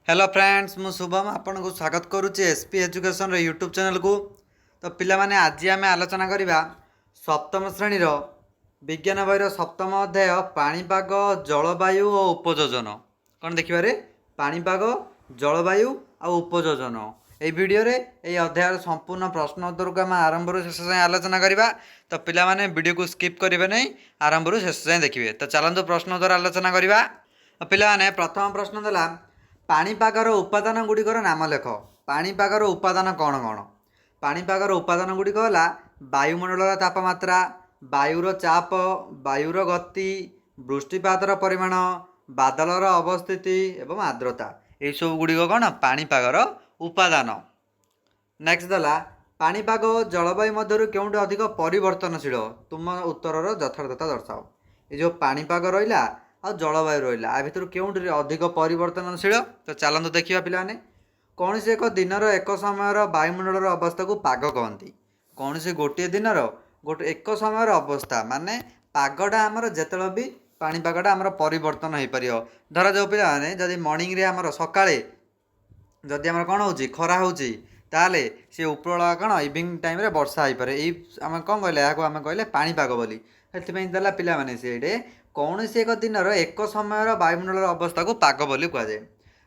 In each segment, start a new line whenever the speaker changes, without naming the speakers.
Hello friends मु शुभम आपन को स्वागत करुच्ची एसपी एजुकेशन यूट्यूब चैनल को। तो पिला माने आज आम आलोचना करवा सप्तम श्रेणी विज्ञान बहिर सप्तम अध्याय पाणीपाग जलवायु और उपयोजन कौन देखिए पाणीपाग जलवायु और उपयोजन ये वीडियो रे ये अध्याय संपूर्ण प्रश्न उत्तर को आम आरंभ शेष जाए आलोचना करवा। तो पिला माने वीडियो को स्किप करेंगे नहीं आरंभ शेष जाए देखिए। तो चलतु प्रश्न उत्तर आलोचना करवा। पिला माने प्रथम प्रश्न देला पाणीपागर उपादान गुड़िकर नाम लेख। पाणीपागर उपादान कौन कौन? पाणीपागर उपादान गुड़िक है वायुमंडल तापमात्रा, वायुर चाप, वायुर गति, वृष्टिपातर परिमाण, बादलर अवस्थिति एवं आर्द्रता ये सब गुड़िक कौन पाणीपागर उपादान। नेक्स्ट देला पाणीपाग जलवायु मध्य क्योंटी अधिक परिवर्तनशील तुम उत्तर यथार्थता दर्शाओ। ये जो पाणीपाग रहा आ जलवायु रहा आ भर क्योंटी अधिक परिवर्तनशील। तो चलते देखा पाने कौन से एक दिन एक समय वायुमंडल अवस्था को पाग कहती। कौन से गोटे दिन गोटे एक समय अवस्था माने पागटा आमर जिते भी पाणीपागटा आमर परिवर्तन हो पार। धरा जाऊ पाने जदि मर्णिंग रे आमर सकाळे जदि आमर कौन हो खरा हो ताले सी उपरला कौन इवनिंग टाइम रे वर्षा हो पाए। आम कौन कहले आम कहले पाणीपाग बोली से देला पिलाने से कौन से एक दिन एक समय वायुमंडल अवस्था को पाग बोली कहुए।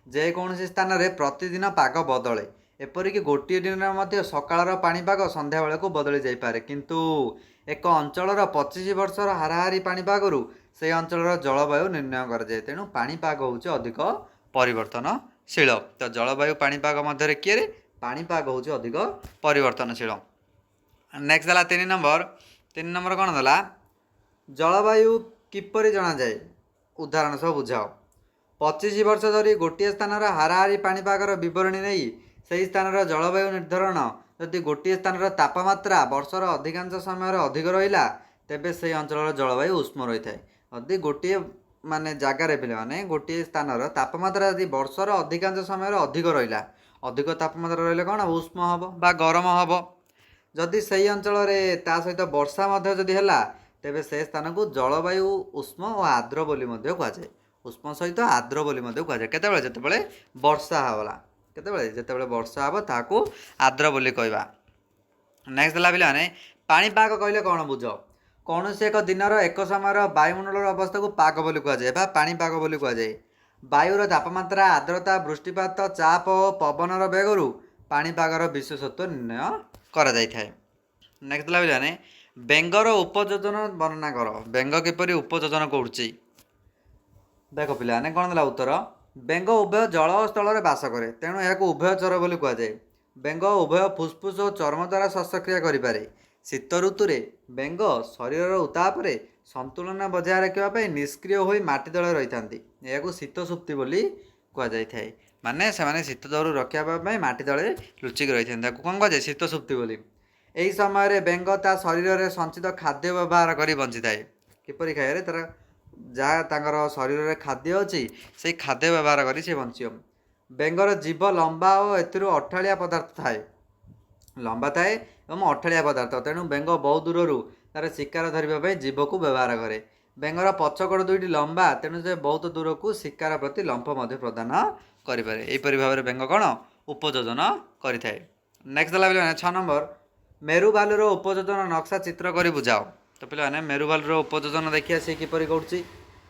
जेकोसी स्थान में प्रतिदिन पाग बदले एपरिक गोटे दिन में सकाळ पाणीपाग संध्या बेले को बदली जापे। किंतु एक अंचल 25 वर्षर हाराहारी पाणीपागरू से अंचल जलवायु निर्णय कराए। तेणु पाणीपाग हूँ अधिक परिवर्तनशील। तो जलवायु पाणीपाग मध्य किए पाणीपाग हूँ अधिक परिवर्तनशील। नेक्स्ट देला 3 नंबर कौन देला जलवायु किपरि जना जाए उदाहरण सब बुझाओ। 25 वर्ष धरी गोटे स्थान हाराहारी पाणीपागर बरणी नहीं से स्थान जलवायु निर्धारण जदि गोटे स्थान तापमात्रा वर्षर अधिकांश समय अधिक रहा तेबे से अंचल जलवायु उष्म रही है। यदि गोटे माने जगार पे माने गोटे स्थान तापमात्रा यदि वर्षर अधिकांश समय अधिक रहा अधिक तापमात्रा रही कौन उष्म हम बा गरम हम। जदि से अंचल ता सहित वर्षा जदि है तेबे से स्थान को जलवायु उष्म और आर्द्र बोली कहुए। उष्म सहित आर्द्र बोली कहुए केतबेले जेतेबेले वर्षा होला केतबेले जेतेबेले वर्षा हम ताकू आर्द्र बोली कहवा। नेक्स्ट देला पिलाने पाणीपाग कहले कौन बुझ। कौन से एक दिन एक समय वायुमंडल अवस्था को पाग बोली कहुए बा पाणीपाग बोली कहुए। वायुर तापमात्रा आर्द्रता वृष्टिपात चाप पवनर बेगरू पाणीपागर विशेषत्व निर्णय करा जाय थाए। नेक्स्ट देला पिलाने बेंगर उपयोजन वर्णना कर। बेंग किपरि उपयोजन करुच्ची देख पिलाने कौन देला उत्तर बेंग उभय जल और स्थल में बास करे तेणु यह उभयचर बोली कहुए। बेंग उभय फुसफुस और चर्म द्वारा श्वासक्रिया करें। शीत ऋतु बेंग शरीर उताप संतुलन बजाय रखापी निष्क्रिय हो माटी तले रही था यह शीत सुप्ति बोली कहुए। माने से शीत दौर रखापी माटी तले लुचिक रही था कौन कहुए शीत सुप्ति बोली। यही समय बेंग ता शरीर में संचित खाद्य व्यवहार कर बंची थाए। किपरि खाए तार जहाँ शरीर में खाद्य अच्छी से खाद्य व्यवहार कर बंच। बेंगर जीव लंबा और अठाड़िया पदार्थ थाए लंबा थाए और अठाड़िया पदार्थ तेणु बेंग बहुत दूर तार शिकार धरने जीव को व्यवहार करे। बेंगर पछकड़ दुईटी लंबा तेणु से बहुत दूर को शिकार प्रति लंफ प्रदान करें। यहीपरि भाव में बेंग कौन उपयोजन करें। नेक्स्ट देला 6 नंबर मेरु भालुर उपयोजन नक्शा चित्र कर बुझाओ। तो पे मेरु भालुर उपयोजन देखिए सी किपरि करुच्ची।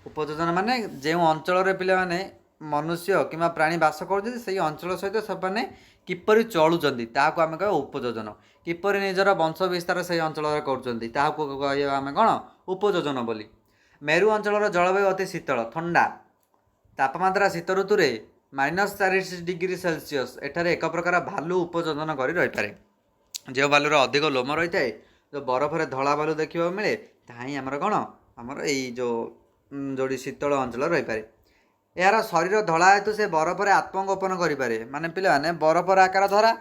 उपयोजन माने जो अंचल पे मनुष्य कि प्राणी बास कर अंचल सहित से किपरि चलुंट ताकू आम कह उपयोजन। किपरि निजर वंश विस्तार से अंचल करें कौन उपयोजन बोली। मेरु अंचल जलवायु अति शीतल ठंडा तापमात्रा शीत ऋतु -40 डिग्री सेल्सियस एठार एक प्रकार भालू उपयोजन कर रही पारे। जो भालुर अधिक लोम रही है जो बरफ में धला भालू देखा मिले ताही आमर कौन आमर यो जोड़ी शीतल अंचल रही पारे। यार शरीर धला हेतु से बरफ में आत्मगोपन करें माने पिलाने बरफर आकार धरा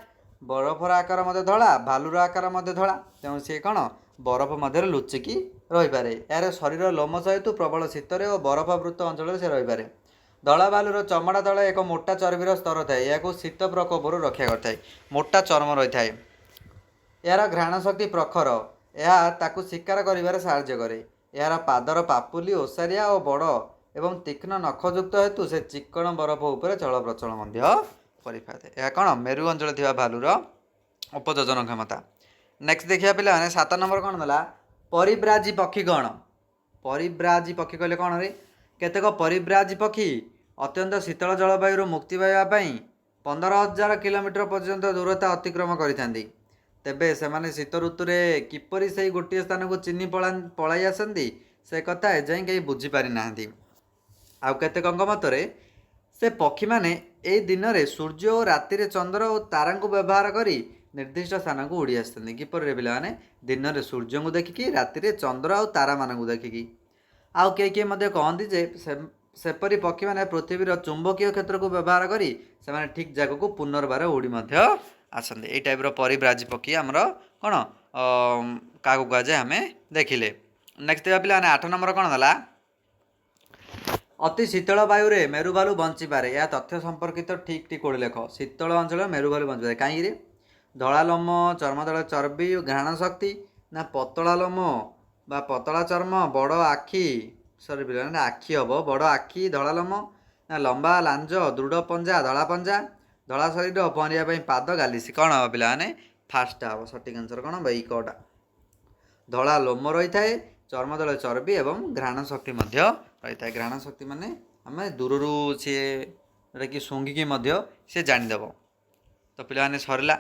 बरफर आकार धला भालुर आकार धला तेणु सी कौन बरफ मध्य लुचिकी रही पारे। यार शरीर लोमश हेतु प्रबल शीतर और बरफावृत अंचल से रही पारे। धला भालुर चमड़ा तले एक मोटा चर्बीर स्तर थाए यह शीत प्रकोप रक्षा करता मोटा चर्म रही है। यार घ्राण शक्ति प्रखर यह ताकू शिकार कर साहाय्य करे। यार पादर पापुली ओसारिया और बड़ ଏବଂ ତୀକ୍ଷ୍ଣ ନଖଯୁକ୍ତ ହେତୁ ସେ ଚିକ୍କଣ ବରଫ ଉପରେ ଚଳପ୍ରଚଳ ମଧ୍ୟ କରିପାରିଥାଏ। ଏହା କ'ଣ ମେରୁ ଅଞ୍ଚଳରେ ଥିବା ଭାଲୁର ଉପଯୋଜନ କ୍ଷମତା। ନେକ୍ସଟ ଦେଖିବା ପିଲାମାନେ 7 ନମ୍ବର କ'ଣ ଦେଲା ପରିବ୍ରାଜୀ ପକ୍ଷୀ କ'ଣ? ପରିବ୍ରାଜୀ ପକ୍ଷୀ କହିଲେ କ'ଣ ରେ କେତେକ ପରିବ୍ରାଜୀ ପକ୍ଷୀ ଅତ୍ୟନ୍ତ ଶୀତଳ ଜଳବାୟୁରୁ ମୁକ୍ତି ପାଇବା ପାଇଁ 15,000 କିଲୋମିଟର ପର୍ଯ୍ୟନ୍ତ ଦୂରତା ଅତିକ୍ରମ କରିଥାନ୍ତି। ତେବେ ସେମାନେ ଶୀତ ଋତୁରେ କିପରି ସେହି ଗୋଟିଏ ସ୍ଥାନକୁ ଚିହ୍ନି ପଳାଇ ଆସନ୍ତି ସେ କଥା ଏଯାଏଁ କେହି ବୁଝିପାରି ନାହାନ୍ତି। ଆଉ କେତେକଙ୍କ ମତରେ ସେ ପକ୍ଷୀମାନେ ଏହି ଦିନରେ ସୂର୍ଯ୍ୟ ଓ ରାତିରେ ଚନ୍ଦ୍ର ଓ ତାରାଙ୍କୁ ବ୍ୟବହାର କରି ନିର୍ଦ୍ଦିଷ୍ଟ ସ୍ଥାନକୁ ଉଡ଼ି ଆସିଥାନ୍ତି। କିପରି ପିଲାମାନେ ଦିନରେ ସୂର୍ଯ୍ୟଙ୍କୁ ଦେଖିକି ରାତିରେ ଚନ୍ଦ୍ର ଆଉ ତାରାମାନଙ୍କୁ ଦେଖିକି। ଆଉ କିଏ ମଧ୍ୟ କହନ୍ତି ଯେ ସେପରି ପକ୍ଷୀମାନେ ପୃଥିବୀର ଚୁମ୍ବକୀୟ କ୍ଷେତ୍ରକୁ ବ୍ୟବହାର କରି ସେମାନେ ଠିକ୍ ଜାଗାକୁ ପୁନର୍ବାର ଉଡ଼ି ମଧ୍ୟ ଆସନ୍ତି। ଏଇ ଟାଇପ୍ର ପରିବ୍ରାଜୀ ପକ୍ଷୀ ଆମର କ'ଣ କାହାକୁ କୁହାଯାଏ ଆମେ ଦେଖିଲେ। ନେକ୍ସଟ ଦେଖିବା ପିଲାମାନେ 8 ନମ୍ବର କ'ଣ ଦେଲା ଅତି ଶୀତଳ ବାୟୁରେ ମେରୁଭାଲୁ ବଞ୍ଚିପାରେ। ଏହା ତଥ୍ୟ ସମ୍ପର୍କିତ ଠିକ୍ କୋଉଠି ଲେଖ। ଶୀତଳ ଅଞ୍ଚଳରେ ମେରୁଭାଲୁ ବଞ୍ଚିପାରେ କାହିଁକି? ଧଳା ଲୋମ, ଚର୍ମଦଳ ଚର୍ବି, ଘ୍ରାଣ ଶକ୍ତି ନା ପତଳା ଲୋମ ବା ପତଳା ଚର୍ମ, ବଡ଼ ଆଖି ପିଲାମାନେ ଆଖି ହେବ ବଡ଼ ଆଖି, ଧଳା ଲୋମ ନା ଲମ୍ବା ଲାଞ୍ଜ, ଦୃଢ଼ ପଞ୍ଜା, ଧଳା ପଞ୍ଜା, ଧଳା ଶରୀର, ପହଁରିବା ପାଇଁ ପାଦ, ଗାଲିସି। କ'ଣ ହେବ ପିଲାମାନେ ଫାଷ୍ଟ ହେବ ସଠିକ୍ ଆନ୍ସର କ'ଣ ଏଇ କଟା। ଧଳା ଲୋମ ରହିଥାଏ, ଚର୍ମଦଳ ଚର୍ବି ଏବଂ ଘ୍ରାଣ ଶକ୍ତି ମଧ୍ୟ ରହିଥାଏ। ଘ୍ରାଣ ଶକ୍ତି ମାନେ ଆମେ ଦୂରରୁ ସିଏ ଯେଉଁଟାକି ଶୁଙ୍ଘିକି ମଧ୍ୟ ସେ ଜାଣିଦେବ। ତ ପିଲାମାନେ ସରିଲା।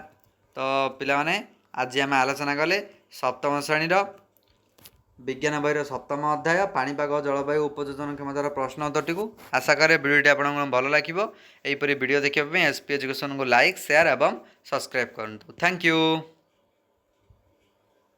ତ ପିଲାମାନେ ଆଜି ଆମେ ଆଲୋଚନା କଲେ ସପ୍ତମ ଶ୍ରେଣୀର ବିଜ୍ଞାନ ବହିର 7ମ ଅଧ୍ୟାୟ ପାଣିପାଗ ଜଳବାୟୁ ଉପଯୋଜନ କ୍ଷମତାର ପ୍ରଶ୍ନ ଉତ୍ତରଟିକୁ। ଆଶା କରେ ଭିଡ଼ିଓଟି ଆପଣଙ୍କୁ ଭଲ ଲାଗିବ। ଏହିପରି ଭିଡ଼ିଓ ଦେଖିବା ପାଇଁ SP ଏଜୁକେସନକୁ ଲାଇକ୍, ସେୟାର ଏବଂ ସବସ୍କ୍ରାଇବ୍ କରନ୍ତୁ। Thank you.